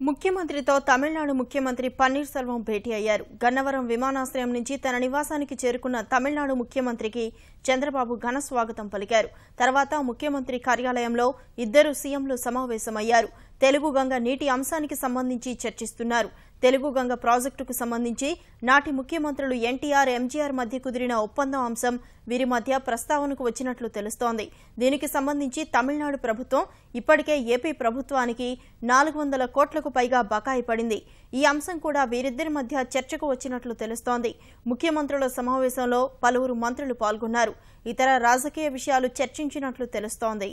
ముఖ్యమంత్రితో తమిళనాడు ముఖ్యమంత్రి పన్నీర్ సెల్వం భేటీ అయ్యారు. గన్నవరం విమానాశ్రయం నుంచి తన నివాసానికి చేరుకున్న తమిళనాడు ముఖ్యమంత్రికి చంద్రబాబు ఘన స్వాగతం పలికారు. తర్వాత ముఖ్యమంత్రి కార్యాలయంలో ఇద్దరు సీఎంలు సమావేశమయ్యారు. తెలుగు గంగ నీటి అంశానికి సంబంధించి చర్చిస్తున్నారు. తెలుగు గంగ ప్రాజెక్టుకు సంబంధించి నాటి ముఖ్యమంత్రులు ఎన్టీఆర్, ఎంజీఆర్ మధ్య కుదిరిన ఒప్పందం అంశం వీరి మధ్య ప్రస్తావనకు వచ్చినట్లు తెలుస్తోంది. దీనికి సంబంధించి తమిళనాడు ప్రభుత్వం ఇప్పటికే ఏపీ ప్రభుత్వానికి 400 కోట్లకు పైగా బకాయి పడింది. ఈ అంశం కూడా వీరిద్దరి మధ్య చర్చకు వచ్చినట్లు తెలుస్తోంది. ముఖ్యమంత్రుల సమావేశంలో పలువురు మంత్రులు పాల్గొన్నారు. ఇతర రాజకీయ విషయాలు చర్చించినట్లు తెలుస్తోంది.